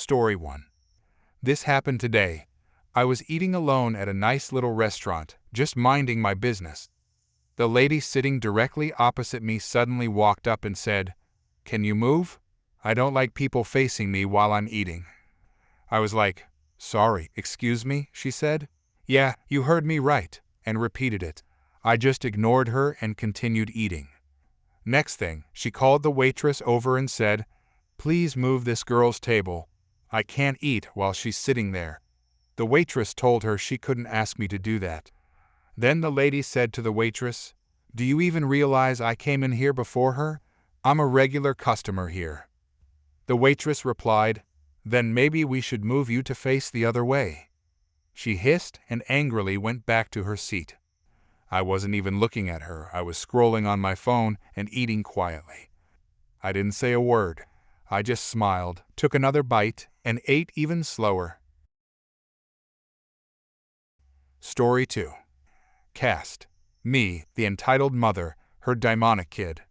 Story 1. This happened today. I was eating alone at a nice little restaurant, just minding my business. The lady sitting directly opposite me suddenly walked up and said, "Can you move? I don't like people facing me while I'm eating." I was like, "Sorry, excuse me," she said. "Yeah, you heard me right," and repeated it. I just ignored her and continued eating. Next thing, she called the waitress over and said, "Please move this girl's table. I can't eat while she's sitting there." The waitress told her she couldn't ask me to do that. Then the lady said to the waitress, "Do you even realize I came in here before her? I'm a regular customer here." The waitress replied, "Then maybe we should move you to face the other way." She hissed and angrily went back to her seat. I wasn't even looking at her. I was scrolling on my phone and eating quietly. I didn't say a word. I just smiled, took another bite, and ate even slower. Story 2. Cast. Me, the entitled mother, her demonic kid.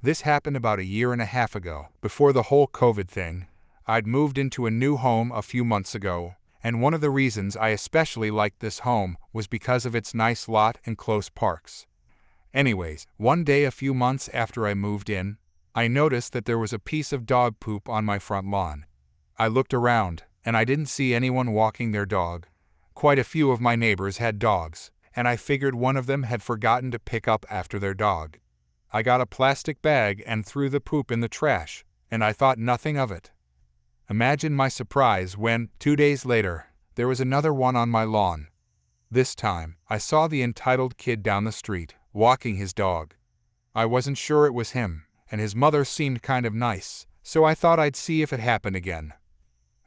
This happened about a year and a half ago, before the whole COVID thing. I'd moved into a new home a few months ago, and one of the reasons I especially liked this home was because of its nice lot and close parks. Anyways, one day a few months after I moved in, I noticed that there was a piece of dog poop on my front lawn. I looked around, and I didn't see anyone walking their dog. Quite a few of my neighbors had dogs, and I figured one of them had forgotten to pick up after their dog. I got a plastic bag and threw the poop in the trash, and I thought nothing of it. Imagine my surprise when, 2 days later, there was another one on my lawn. This time, I saw the entitled kid down the street, walking his dog. I wasn't sure it was him, and his mother seemed kind of nice, so I thought I'd see if it happened again.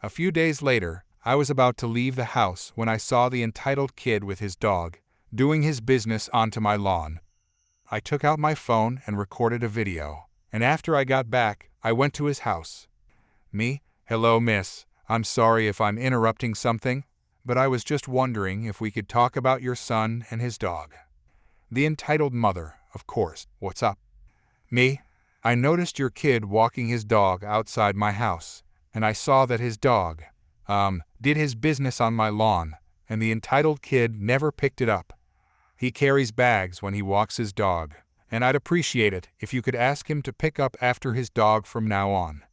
A few days later, I was about to leave the house when I saw the entitled kid with his dog, doing his business onto my lawn. I took out my phone and recorded a video, and after I got back, I went to his house. Me, "Hello, miss. I'm sorry if I'm interrupting something, but I was just wondering if we could talk about your son and his dog." The entitled mother, of course, "What's up?" Me, "I noticed your kid walking his dog outside my house, and I saw that his dog, did his business on my lawn, and the entitled kid never picked it up. He carries bags when he walks his dog, and I'd appreciate it if you could ask him to pick up after his dog from now on."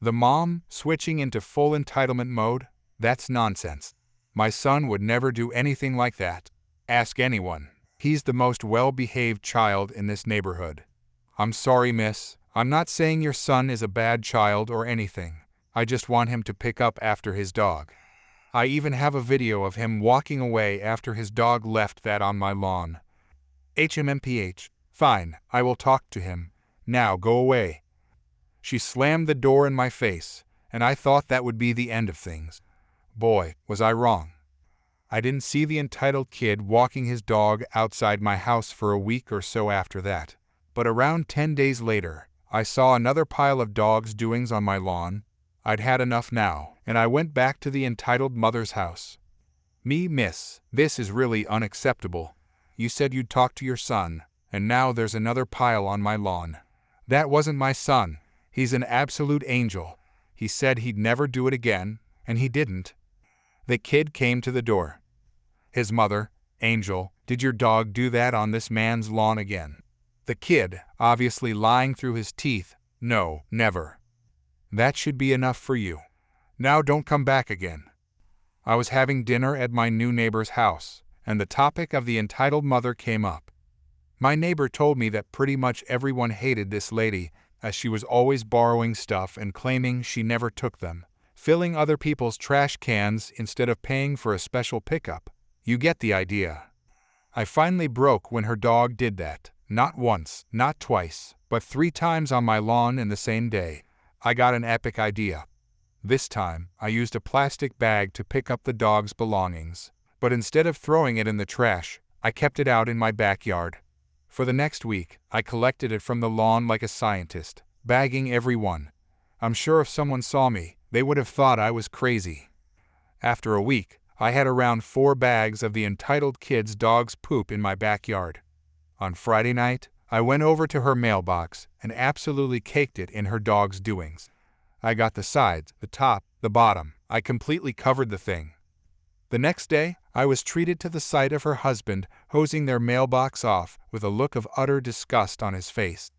The mom, switching into full entitlement mode? That's nonsense. My son would never do anything like that. Ask anyone. He's the most well-behaved child in this neighborhood. "I'm sorry, miss. I'm not saying your son is a bad child or anything. I just want him to pick up after his dog. I even have a video of him walking away after his dog left that on my lawn." HMMPH. "Fine, I will talk to him. Now go away." She slammed the door in my face, and I thought that would be the end of things. Boy, was I wrong. I didn't see the entitled kid walking his dog outside my house for a week or so after that, but around 10 days later, I saw another pile of dogs' doings on my lawn. I'd had enough now, and I went back to the entitled mother's house. Me, "Miss, this is really unacceptable. You said you'd talk to your son, and now there's another pile on my lawn. That wasn't my son. He's an absolute angel. He said he'd never do it again, and he didn't." The kid came to the door. His mother, "Angel, did your dog do that on this man's lawn again?" The kid, obviously lying through his teeth, "No, never." "That should be enough for you. Now don't come back again." I was having dinner at my new neighbor's house, and the topic of the entitled mother came up. My neighbor told me that pretty much everyone hated this lady, as she was always borrowing stuff and claiming she never took them, filling other people's trash cans instead of paying for a special pickup. You get the idea. I finally broke when her dog did that, not once, not twice, but 3 times on my lawn in the same day. I got an epic idea. This time, I used a plastic bag to pick up the dog's belongings, but instead of throwing it in the trash, I kept it out in my backyard. For the next week, I collected it from the lawn like a scientist, bagging every one. I'm sure if someone saw me, they would have thought I was crazy. After a week, I had around 4 bags of the entitled kid's dog's poop in my backyard. On Friday night, I went over to her mailbox and absolutely caked it in her dog's doings. I got the sides, the top, The bottom. I completely covered the thing. The next day, I was treated to the sight of her husband hosing their mailbox off with a look of utter disgust on his face.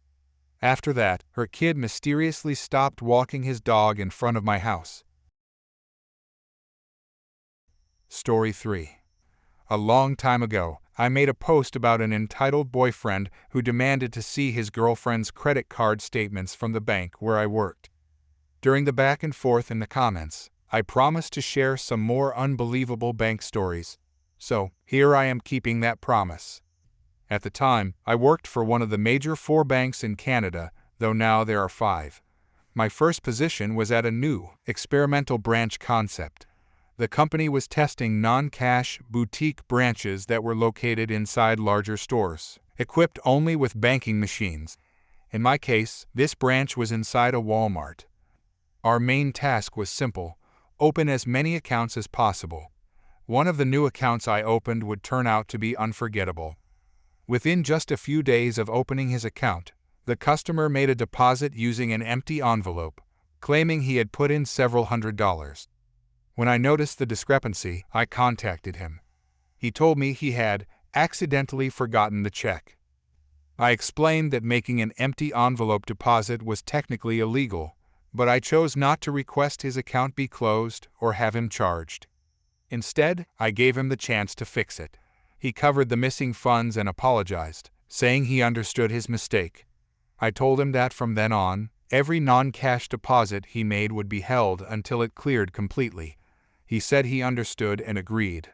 After that, her kid mysteriously stopped walking his dog in front of my house. Story 3. A long time ago, I made a post about an entitled boyfriend who demanded to see his girlfriend's credit card statements from the bank where I worked. During the back and forth in the comments, I promised to share some more unbelievable bank stories. So, here I am keeping that promise. At the time, I worked for one of the major 4 banks in Canada, though now there are 5. My first position was at a new, experimental branch concept. The company was testing non-cash boutique branches that were located inside larger stores, equipped only with banking machines. In my case, this branch was inside a Walmart. Our main task was simple: open as many accounts as possible. One of the new accounts I opened would turn out to be unforgettable. Within just a few days of opening his account, the customer made a deposit using an empty envelope, claiming he had put in several $100s. When I noticed the discrepancy, I contacted him. He told me he had accidentally forgotten the check. I explained that making an empty envelope deposit was technically illegal, but I chose not to request his account be closed or have him charged. Instead, I gave him the chance to fix it. He covered the missing funds and apologized, saying he understood his mistake. I told him that from then on, every non-cash deposit he made would be held until it cleared completely. He said he understood and agreed.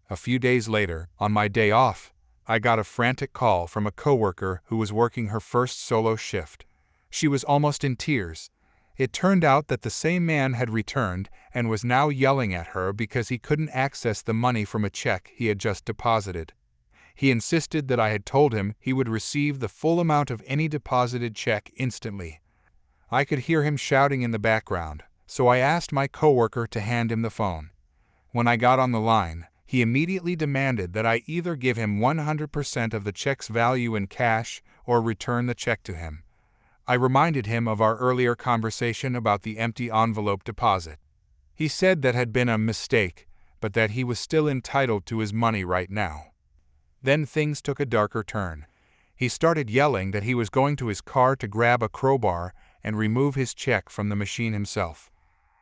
A few days later, on my day off, I got a frantic call from a coworker who was working her first solo shift. She was almost in tears. It turned out that the same man had returned and was now yelling at her because he couldn't access the money from a check he had just deposited. He insisted that I had told him he would receive the full amount of any deposited check instantly. I could hear him shouting in the background, so I asked my coworker to hand him the phone. When I got on the line, he immediately demanded that I either give him 100% of the check's value in cash or return the check to him. I reminded him of our earlier conversation about the empty envelope deposit. He said that had been a mistake, but that he was still entitled to his money right now. Then things took a darker turn. He started yelling that he was going to his car to grab a crowbar and remove his check from the machine himself.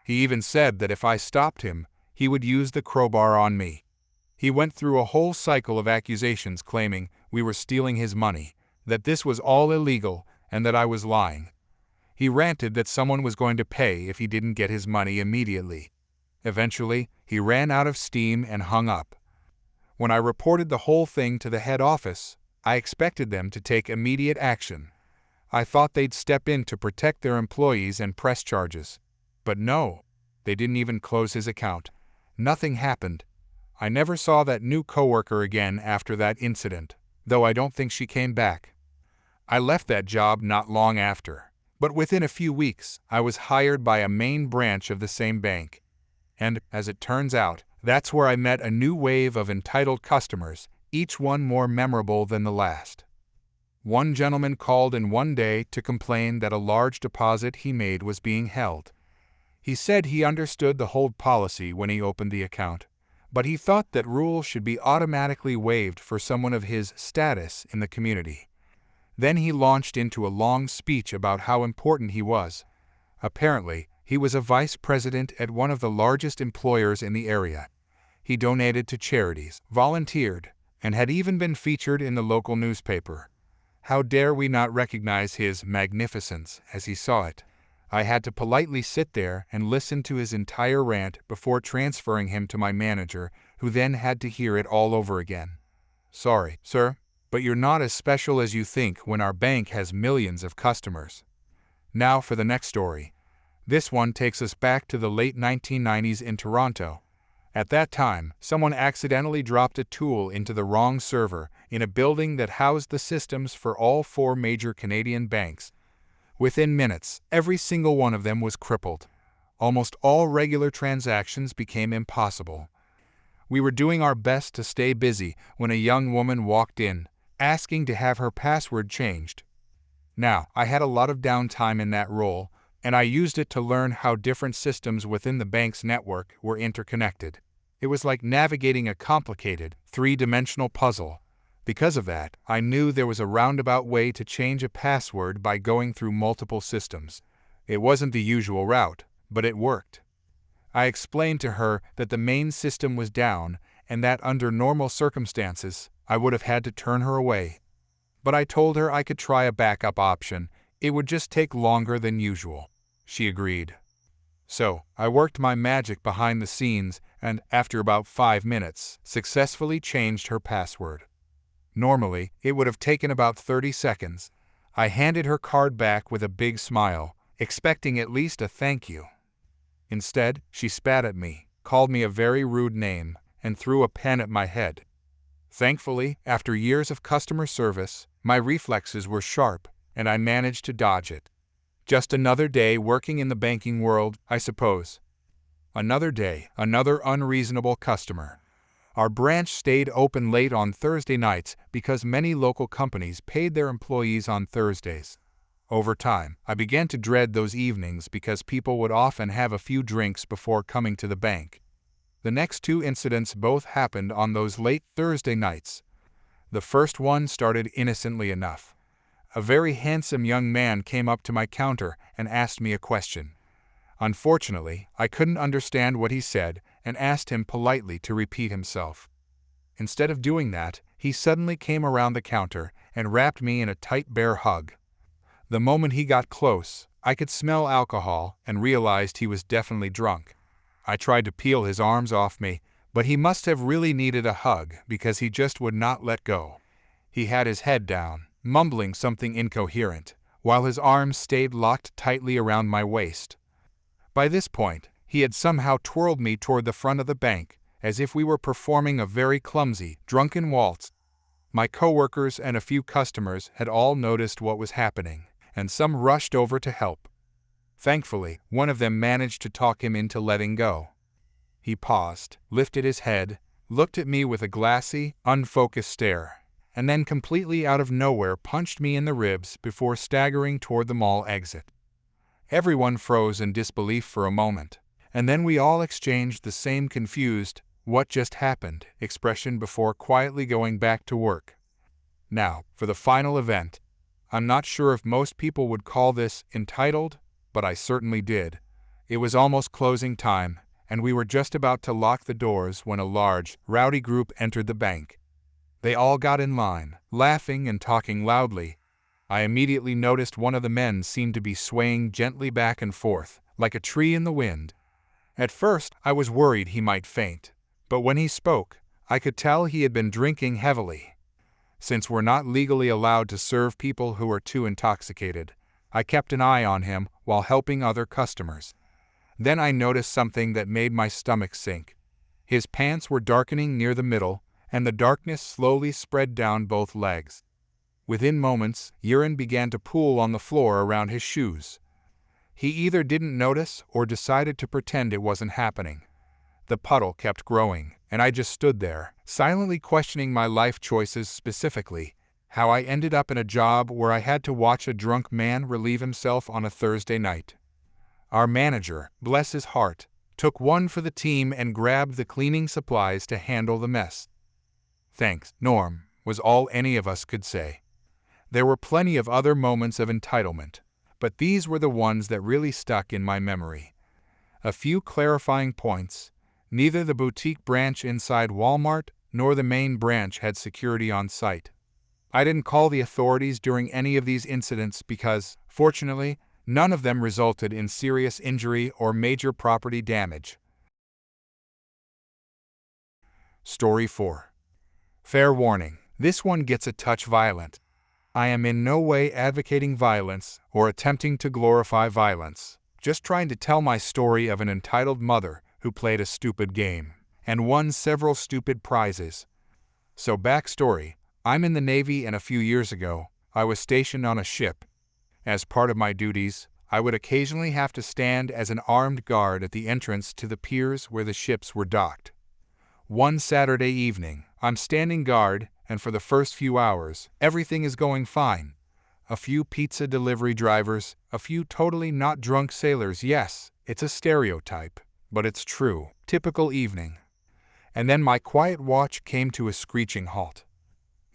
He even said that if I stopped him, he would use the crowbar on me. He went through a whole cycle of accusations claiming we were stealing his money, that this was all illegal, and that I was lying. He ranted that someone was going to pay if he didn't get his money immediately. Eventually, he ran out of steam and hung up. When I reported the whole thing to the head office, I expected them to take immediate action. I thought they'd step in to protect their employees and press charges. But no, they didn't even close his account. Nothing happened. I never saw that new coworker again after that incident, though I don't think she came back. I left that job not long after, but within a few weeks, I was hired by a main branch of the same bank. And, as it turns out, that's where I met a new wave of entitled customers, each one more memorable than the last. One gentleman called in one day to complain that a large deposit he made was being held. He said he understood the hold policy when he opened the account, but he thought that rules should be automatically waived for someone of his status in the community. Then he launched into a long speech about how important he was. Apparently, he was a vice president at one of the largest employers in the area. He donated to charities, volunteered, and had even been featured in the local newspaper. How dare we not recognize his magnificence as he saw it? I had to politely sit there and listen to his entire rant before transferring him to my manager, who then had to hear it all over again. Sorry, sir, but you're not as special as you think when our bank has millions of customers. Now for the next story. This one takes us back to the late 1990s in Toronto. At that time, someone accidentally dropped a tool into the wrong server in a building that housed the systems for all 4 major Canadian banks. Within minutes, every single one of them was crippled. Almost all regular transactions became impossible. We were doing our best to stay busy when a young woman walked in, asking to have her password changed. Now, I had a lot of downtime in that role, and I used it to learn how different systems within the bank's network were interconnected. It was like navigating a complicated, three-dimensional puzzle. Because of that, I knew there was a roundabout way to change a password by going through multiple systems. It wasn't the usual route, but it worked. I explained to her that the main system was down and that under normal circumstances, I would have had to turn her away. But I told her I could try a backup option. It would just take longer than usual. She agreed. So, I worked my magic behind the scenes and, after about 5 minutes, successfully changed her password. Normally, it would have taken about 30 seconds. I handed her card back with a big smile, expecting at least a thank you. Instead, she spat at me, called me a very rude name, and threw a pen at my head. Thankfully, after years of customer service, my reflexes were sharp, and I managed to dodge it. Just another day working in the banking world, I suppose. Another day, another unreasonable customer. Our branch stayed open late on Thursday nights because many local companies paid their employees on Thursdays. Over time, I began to dread those evenings because people would often have a few drinks before coming to the bank. The next two incidents both happened on those late Thursday nights. The first one started innocently enough. A very handsome young man came up to my counter and asked me a question. Unfortunately, I couldn't understand what he said and asked him politely to repeat himself. Instead of doing that, he suddenly came around the counter and wrapped me in a tight bear hug. The moment he got close, I could smell alcohol and realized he was definitely drunk. I tried to peel his arms off me, but he must have really needed a hug because he just would not let go. He had his head down, mumbling something incoherent, while his arms stayed locked tightly around my waist. By this point, he had somehow twirled me toward the front of the bank, as if we were performing a very clumsy, drunken waltz. My coworkers and a few customers had all noticed what was happening, and some rushed over to help. Thankfully, one of them managed to talk him into letting go. He paused, lifted his head, looked at me with a glassy, unfocused stare, and then completely out of nowhere punched me in the ribs before staggering toward the mall exit. Everyone froze in disbelief for a moment, and then we all exchanged the same confused, "What just happened?" expression before quietly going back to work. Now, for the final event. I'm not sure if most people would call this entitled, but I certainly did. It was almost closing time, and we were just about to lock the doors when a large, rowdy group entered the bank. They all got in line, laughing and talking loudly. I immediately noticed one of the men seemed to be swaying gently back and forth, like a tree in the wind. At first, I was worried he might faint, but when he spoke, I could tell he had been drinking heavily. Since we're not legally allowed to serve people who are too intoxicated, I kept an eye on him while helping other customers. Then I noticed something that made my stomach sink. His pants were darkening near the middle, and the darkness slowly spread down both legs. Within moments, urine began to pool on the floor around his shoes. He either didn't notice or decided to pretend it wasn't happening. The puddle kept growing, and I just stood there, silently questioning my life choices, specifically how I ended up in a job where I had to watch a drunk man relieve himself on a Thursday night. Our manager, bless his heart, took one for the team and grabbed the cleaning supplies to handle the mess. "Thanks, Norm," was all any of us could say. There were plenty of other moments of entitlement, but these were the ones that really stuck in my memory. A few clarifying points. Neither the boutique branch inside Walmart nor the main branch had security on site. I didn't call the authorities during any of these incidents because, fortunately, none of them resulted in serious injury or major property damage. Story 4. Fair warning, this one gets a touch violent. I am in no way advocating violence or attempting to glorify violence, just trying to tell my story of an entitled mother who played a stupid game and won several stupid prizes. So backstory, I'm in the Navy, and a few years ago, I was stationed on a ship. As part of my duties, I would occasionally have to stand as an armed guard at the entrance to the piers where the ships were docked. One Saturday evening, I'm standing guard, and for the first few hours, everything is going fine. A few pizza delivery drivers, a few totally not drunk sailors. Yes, it's a stereotype, but it's true. Typical evening. And then my quiet watch came to a screeching halt.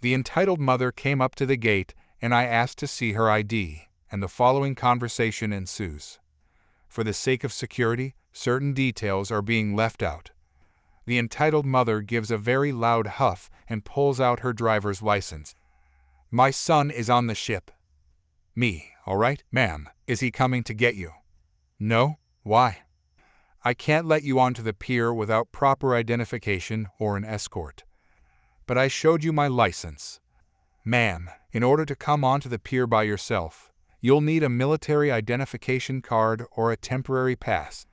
The entitled mother came up to the gate, and I asked to see her ID, and the following conversation ensues. For the sake of security, certain details are being left out. The entitled mother gives a very loud huff and pulls out her driver's license. My son is on the ship. Me, all right, ma'am, is he coming to get you? No, why? I can't let you onto the pier without proper identification or an escort. But I showed you my license. Ma'am, in order to come onto the pier by yourself, you'll need a military identification card or a temporary pass.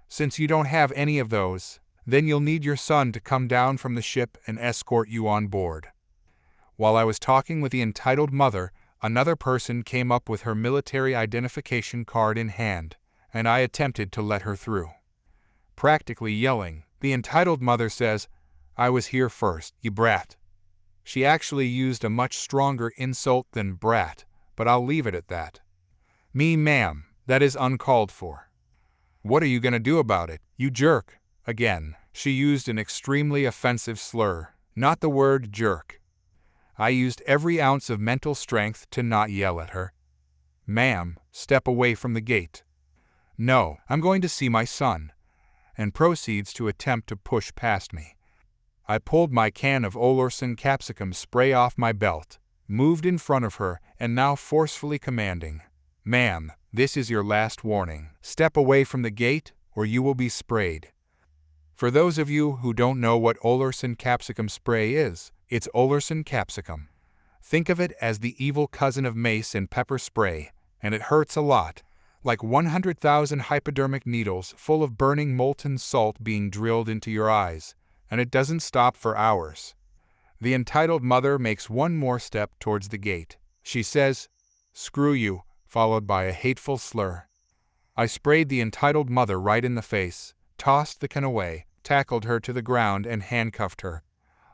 Since you don't have any of those, then you'll need your son to come down from the ship and escort you on board. While I was talking with the entitled mother, another person came up with her military identification card in hand, and I attempted to let her through. Practically yelling, the entitled mother says, "I was here first, you brat." She actually used a much stronger insult than brat, but I'll leave it at that. Me, ma'am, that is uncalled for. What are you going to do about it, you jerk? Again, she used an extremely offensive slur, not the word jerk. I used every ounce of mental strength to not yell at her. Ma'am, step away from the gate. No, I'm going to see my son. And proceeds to attempt to push past me. I pulled my can of Olorsan capsicum spray off my belt, moved in front of her, and now forcefully commanding, "Ma'am, this is your last warning. Step away from the gate, or you will be sprayed." For those of you who don't know what Olorsan capsicum spray is, it's Olorsan capsicum. Think of it as the evil cousin of mace and pepper spray, and it hurts a lot. Like 100,000 hypodermic needles full of burning molten salt being drilled into your eyes, and it doesn't stop for hours. The entitled mother makes one more step towards the gate. She says, "Screw you," followed by a hateful slur. I sprayed the entitled mother right in the face, tossed the can away, tackled her to the ground, and handcuffed her.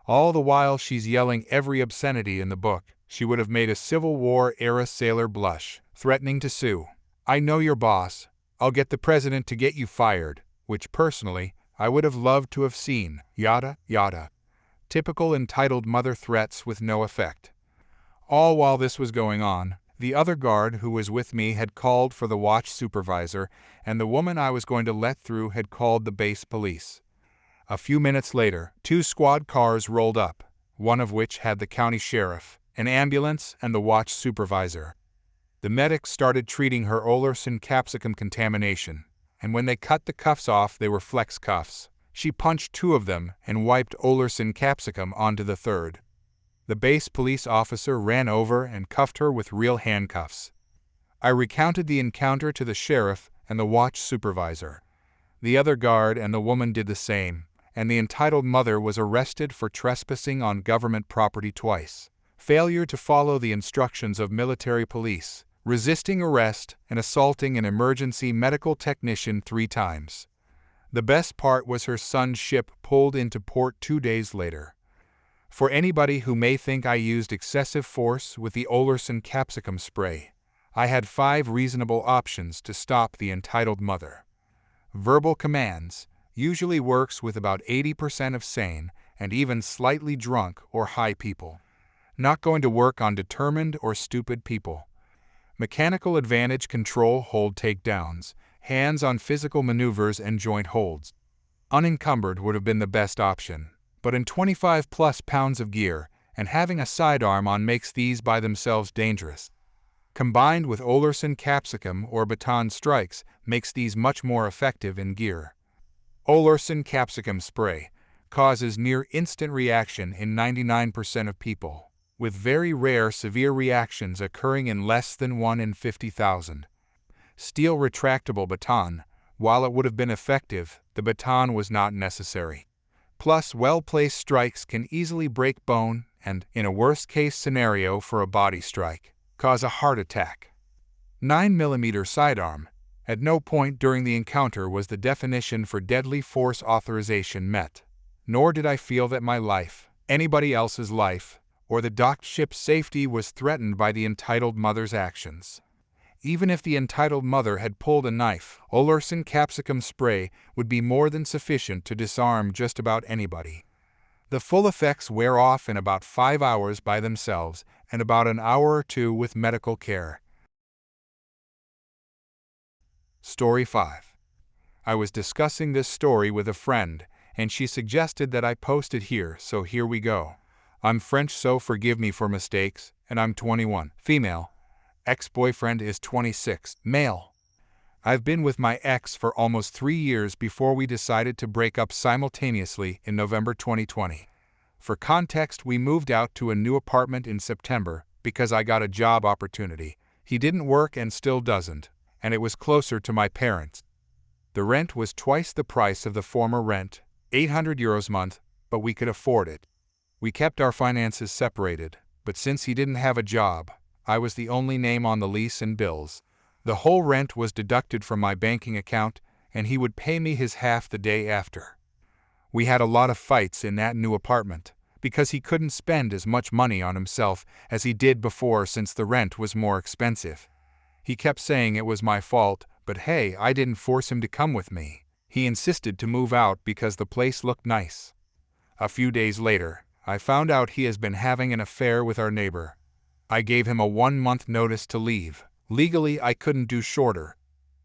All the while she's yelling every obscenity in the book. She would have made a Civil War-era sailor blush, threatening to sue. "I know your boss. I'll get the president to get you fired," which personally, I would have loved to have seen, yada, yada. Typical entitled mother threats with no effect. All while this was going on, the other guard who was with me had called for the watch supervisor, and the woman I was going to let through had called the base police. A few minutes later, 2 squad cars rolled up, one of which had the county sheriff, an ambulance, and the watch supervisor. The medics started treating her Olorsan capsicum contamination, and when they cut the cuffs off, they were flex cuffs. She punched 2 of them and wiped Olorsan capsicum onto the 3rd. The base police officer ran over and cuffed her with real handcuffs. I recounted the encounter to the sheriff and the watch supervisor. The other guard and the woman did the same, and the entitled mother was arrested for trespassing on government property twice, failure to follow the instructions of military police, resisting arrest, and assaulting an emergency medical technician 3 times. The best part was her son's ship pulled into port 2 days later. For anybody who may think I used excessive force with the Olorsan capsicum spray, I had 5 reasonable options to stop the entitled mother. Verbal commands usually works with about 80% of sane and even slightly drunk or high people. Not going to work on determined or stupid people. Mechanical advantage control hold takedowns, hands on physical maneuvers and joint holds. Unencumbered would have been the best option, but in 25+ pounds of gear, and having a sidearm on makes these by themselves dangerous. Combined with Olorsan capsicum or baton strikes makes these much more effective in gear. Olorsan capsicum spray causes near instant reaction in 99% of people, with very rare severe reactions occurring in less than 1 in 50,000. Steel retractable baton, while it would have been effective, the baton was not necessary. Plus, well-placed strikes can easily break bone and, in a worst-case scenario for a body strike, cause a heart attack. 9mm sidearm. At no point during the encounter was the definition for deadly force authorization met. Nor did I feel that my life, anybody else's life, or the docked ship's safety was threatened by the entitled mother's actions. Even if the entitled mother had pulled a knife, Olorsan capsicum spray would be more than sufficient to disarm just about anybody. The full effects wear off in about 5 hours by themselves and about an hour or two with medical care. Story 5. I was discussing this story with a friend, and she suggested that I post it here, so here we go. I'm French, so forgive me for mistakes, and I'm 21, female. Ex-boyfriend is 26, male. I've been with my ex for almost 3 years before we decided to break up simultaneously in November 2020. For context, we moved out to a new apartment in September because I got a job opportunity. He didn't work and still doesn't, and it was closer to my parents. The rent was twice the price of the former rent, €800 a month, but we could afford it. We kept our finances separated, but since he didn't have a job, I was the only name on the lease and bills. The whole rent was deducted from my banking account, and he would pay me his half the day after. We had a lot of fights in that new apartment, because he couldn't spend as much money on himself as he did before since the rent was more expensive. He kept saying it was my fault, but hey, I didn't force him to come with me. He insisted to move out because the place looked nice. A few days later, I found out he has been having an affair with our neighbor. I gave him a 1-month notice to leave. Legally, I couldn't do shorter.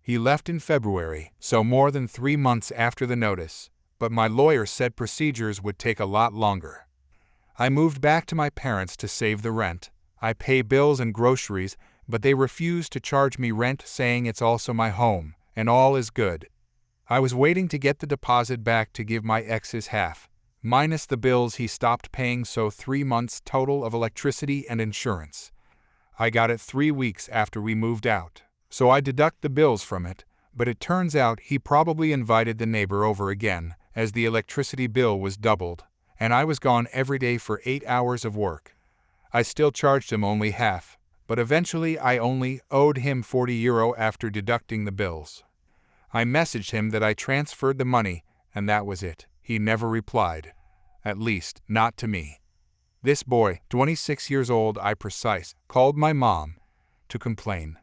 He left in February, so more than 3 months after the notice, but my lawyer said procedures would take a lot longer. I moved back to my parents to save the rent. I pay bills and groceries, but they refuse to charge me rent, saying it's also my home, and all is good. I was waiting to get the deposit back to give my ex his half, minus the bills he stopped paying, so 3 months total of electricity and insurance. I got it 3 weeks after we moved out, so I deduct the bills from it, but it turns out he probably invited the neighbor over again, as the electricity bill was doubled, and I was gone every day for 8 hours of work. I still charged him only half, but eventually I only owed him €40 after deducting the bills. I messaged him that I transferred the money, and that was it. He never replied. At least, not to me. This boy, 26 years old, called my mom to complain.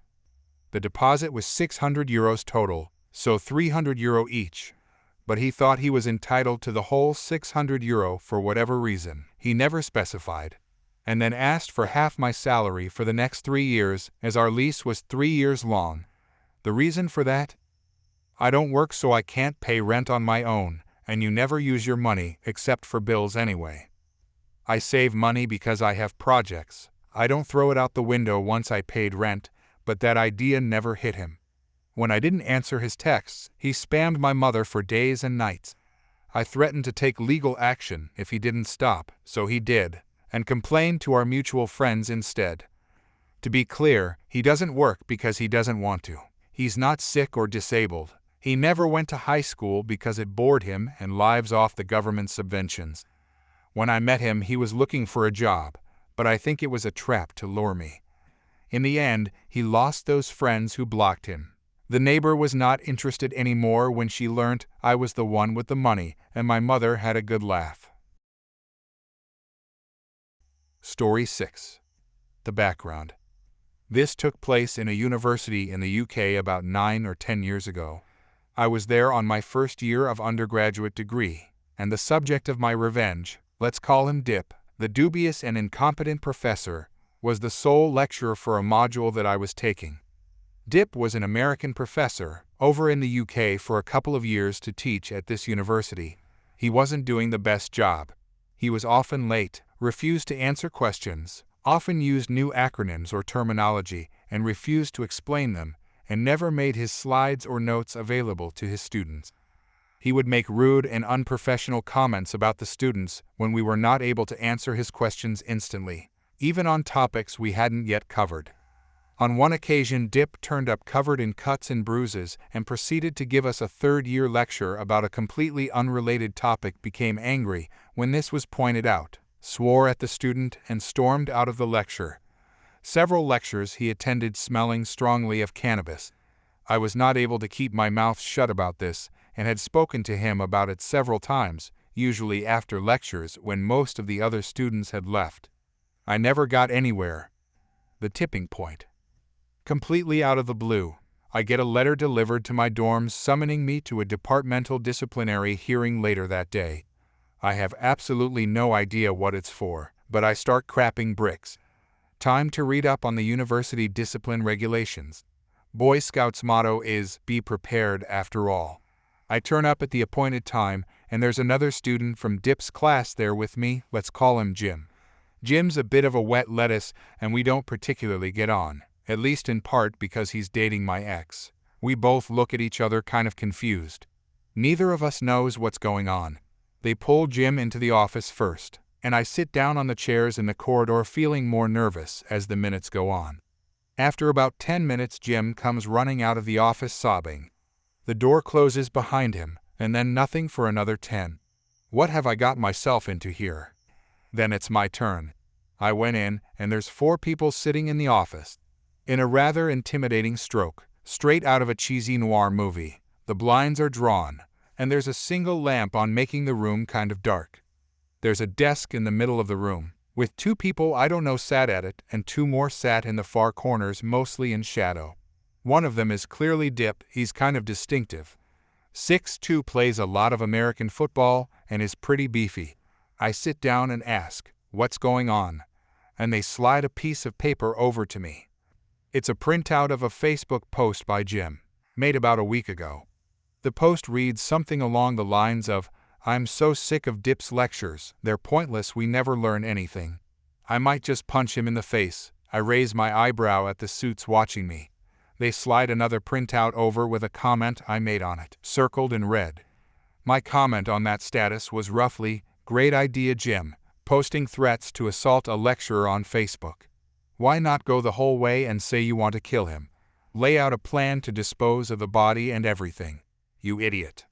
The deposit was €600 total, so €300 each. But he thought he was entitled to the whole €600 for whatever reason. He never specified. And then asked for half my salary for the next 3 years, as our lease was 3 years long. The reason for that? I don't work, so I can't pay rent on my own, and you never use your money except for bills anyway. I save money because I have projects. I don't throw it out the window once I paid rent, but that idea never hit him. When I didn't answer his texts, he spammed my mother for days and nights. I threatened to take legal action if he didn't stop, so he did, and complained to our mutual friends instead. To be clear, he doesn't work because he doesn't want to. He's not sick or disabled. He never went to high school because it bored him and lives off the government subventions. When I met him, he was looking for a job, but I think it was a trap to lure me. In the end, he lost those friends who blocked him. The neighbor was not interested anymore when she learnt I was the one with the money, and my mother had a good laugh. Story 6. The background. This took place in a university in the UK about 9 or 10 years ago. I was there on my first year of undergraduate degree, and the subject of my revenge, let's call him Dip, the dubious and incompetent professor, was the sole lecturer for a module that I was taking. Dip was an American professor over in the UK for a couple of years to teach at this university. He wasn't doing the best job. He was often late, refused to answer questions, often used new acronyms or terminology and refused to explain them, and never made his slides or notes available to his students. He would make rude and unprofessional comments about the students when we were not able to answer his questions instantly, even on topics we hadn't yet covered. On one occasion, Dip turned up covered in cuts and bruises and proceeded to give us a third-year lecture about a completely unrelated topic, became angry when this was pointed out, swore at the student, and stormed out of the lecture. Several lectures he attended smelling strongly of cannabis. I was not able to keep my mouth shut about this and had spoken to him about it several times, usually after lectures when most of the other students had left. I never got anywhere. The tipping point. Completely out of the blue, I get a letter delivered to my dorms summoning me to a departmental disciplinary hearing later that day. I have absolutely no idea what it's for, but I start crapping bricks. Time to read up on the university discipline regulations. Boy Scouts' motto is, "Be prepared after all." I turn up at the appointed time, and there's another student from Dip's class there with me. Let's call him Jim. Jim's a bit of a wet lettuce, and we don't particularly get on, at least in part because he's dating my ex. We both look at each other kind of confused. Neither of us knows what's going on. They pull Jim into the office first, and I sit down on the chairs in the corridor feeling more nervous as the minutes go on. After about 10 minutes, Jim comes running out of the office sobbing. The door closes behind him, and then nothing for another 10. What have I got myself into here? Then it's my turn. I went in, and there's 4 people sitting in the office. In a rather intimidating stroke, straight out of a cheesy noir movie, the blinds are drawn, and there's a single lamp on making the room kind of dark. There's a desk in the middle of the room, with 2 people I don't know sat at it, and 2 more sat in the far corners mostly in shadow. One of them is clearly Dip. He's kind of distinctive. 6'2", plays a lot of American football, and is pretty beefy. I sit down and ask, "What's going on?" And they slide a piece of paper over to me. It's a printout of a Facebook post by Jim, made about a week ago. The post reads something along the lines of, "I'm so sick of Dip's lectures, they're pointless, we never learn anything." I might just punch him in the face. I raise my eyebrow at the suits watching me. They slide another printout over with a comment I made on it, circled in red. My comment on that status was roughly, "Great idea, Jim, posting threats to assault a lecturer on Facebook. Why not go the whole way and say you want to kill him? Lay out a plan to dispose of the body and everything. You idiot."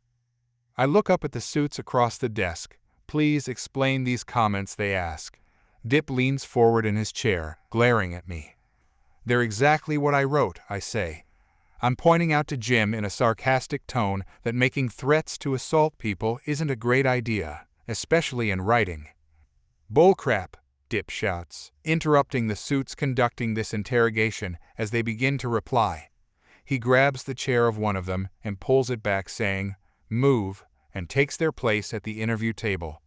I look up at the suits across the desk. "Please explain these comments," they ask. Dip leans forward in his chair, glaring at me. "They're exactly what I wrote," I say. I'm pointing out to Jim in a sarcastic tone that making threats to assault people isn't a great idea, especially in writing. "Bullcrap," Dip shouts, interrupting the suits conducting this interrogation as they begin to reply. He grabs the chair of one of them and pulls it back, saying, "Move," and takes their place at the interview table.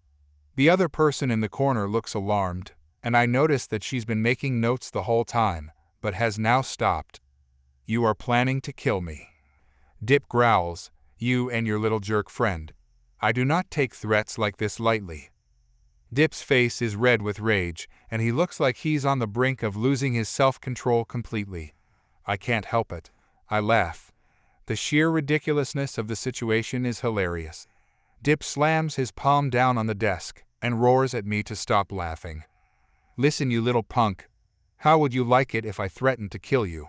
The other person in the corner looks alarmed, and I notice that she's been making notes the whole time, but has now stopped. "You are planning to kill me." Dip growls, "You and your little jerk friend. I do not take threats like this lightly." Dip's face is red with rage, and he looks like he's on the brink of losing his self-control completely. I can't help it. I laugh. The sheer ridiculousness of the situation is hilarious. Dip slams his palm down on the desk and roars at me to stop laughing. "Listen, you little punk. How would you like it if I threatened to kill you?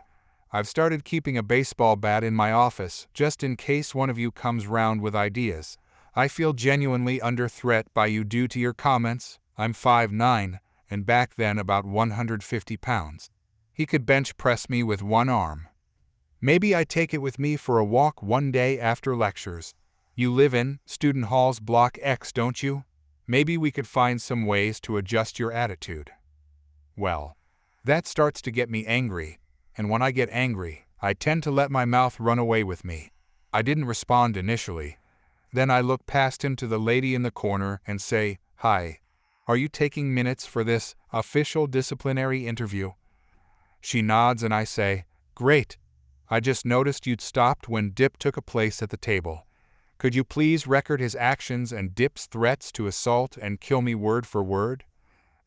I've started keeping a baseball bat in my office just in case one of you comes round with ideas. I feel genuinely under threat by you due to your comments. I'm 5'9", and back then about 150 pounds. He could bench press me with one arm. Maybe I take it with me for a walk one day after lectures. You live in Student Halls Block X, don't you? Maybe we could find some ways to adjust your attitude." Well, that starts to get me angry, and when I get angry, I tend to let my mouth run away with me. I didn't respond initially. Then I look past him to the lady in the corner and say, "Hi, are you taking minutes for this official disciplinary interview?" She nods and I say, "Great. I just noticed you'd stopped when Dip took a place at the table. Could you please record his actions and Dip's threats to assault and kill me word for word?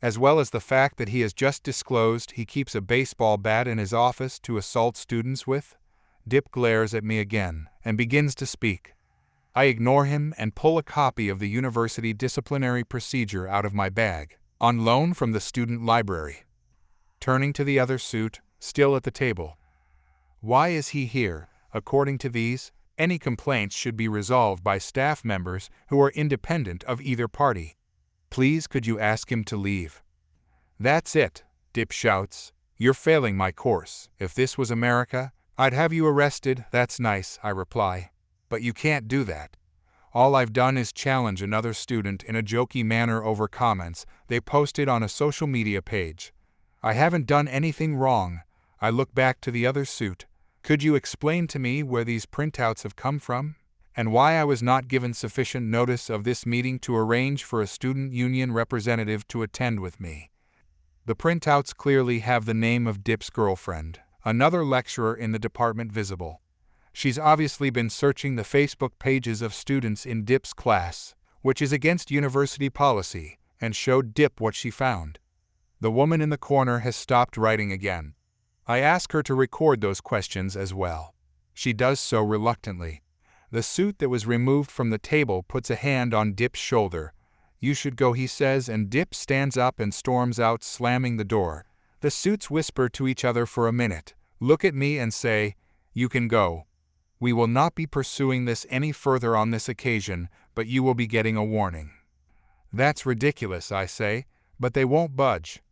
As well as the fact that he has just disclosed he keeps a baseball bat in his office to assault students with?" Dip glares at me again and begins to speak. I ignore him and pull a copy of the university disciplinary procedure out of my bag, on loan from the student library. Turning to the other suit, still at the table. "Why is he here? According to these, any complaints should be resolved by staff members who are independent of either party. Please could you ask him to leave?" "That's it," Dip shouts. "You're failing my course. If this was America, I'd have you arrested." "That's nice," I reply. "But you can't do that. All I've done is challenge another student in a jokey manner over comments they posted on a social media page. I haven't done anything wrong. I look back to the other suit. Could you explain to me where these printouts have come from? And why I was not given sufficient notice of this meeting to arrange for a student union representative to attend with me? The printouts clearly have the name of Dip's girlfriend, another lecturer in the department visible. She's obviously been searching the Facebook pages of students in Dip's class, which is against university policy, and showed Dip what she found. The woman in the corner has stopped writing again. I ask her to record those questions as well. She does so reluctantly. The suit that was removed from the table puts a hand on Dip's shoulder. "You should go," he says, and Dip stands up and storms out, slamming the door. The suits whisper to each other for a minute, look at me and say, "You can go. We will not be pursuing this any further on this occasion, but you will be getting a warning." "That's ridiculous," I say, "but they won't budge."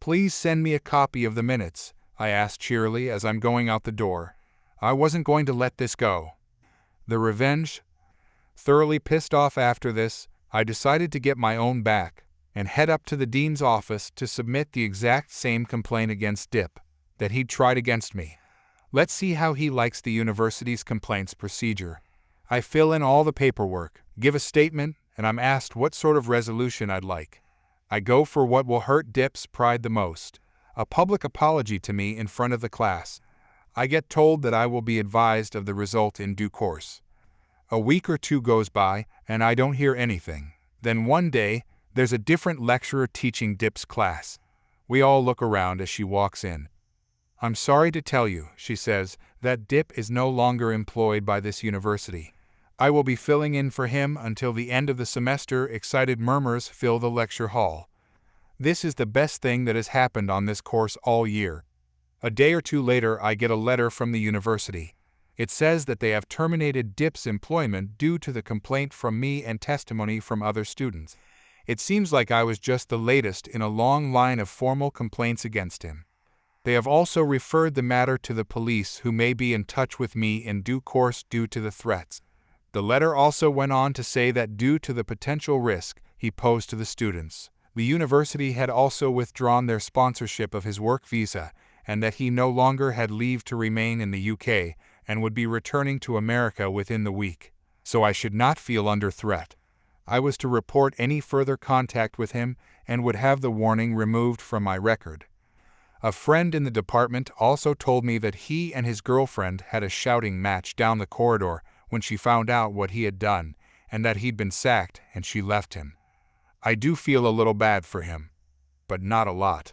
"Please send me a copy of the minutes," I ask cheerily as I'm going out the door. I wasn't going to let this go. The revenge? Thoroughly pissed off after this, I decided to get my own back and head up to the dean's office to submit the exact same complaint against Dip that he'd tried against me. Let's see how he likes the university's complaints procedure. I fill in all the paperwork, give a statement, and I'm asked what sort of resolution I'd like. I go for what will hurt Dip's pride the most, a public apology to me in front of the class. I get told that I will be advised of the result in due course. A week or two goes by, and I don't hear anything. Then one day, there's a different lecturer teaching Dip's class. We all look around as she walks in. "I'm sorry to tell you," she says, "that Dip is no longer employed by this university. I will be filling in for him until the end of the semester." Excited murmurs fill the lecture hall. This is the best thing that has happened on this course all year. A day or two later, I get a letter from the university. It says that they have terminated Dip's employment due to the complaint from me and testimony from other students. It seems like I was just the latest in a long line of formal complaints against him. They have also referred the matter to the police, who may be in touch with me in due course due to the threats. The letter also went on to say that due to the potential risk he posed to the students, the university had also withdrawn their sponsorship of his work visa, and that he no longer had leave to remain in the UK and would be returning to America within the week. So I should not feel under threat. I was to report any further contact with him and would have the warning removed from my record. A friend in the department also told me that he and his girlfriend had a shouting match down the corridor when she found out what he had done, and that he'd been sacked and she left him. I do feel a little bad for him, but not a lot.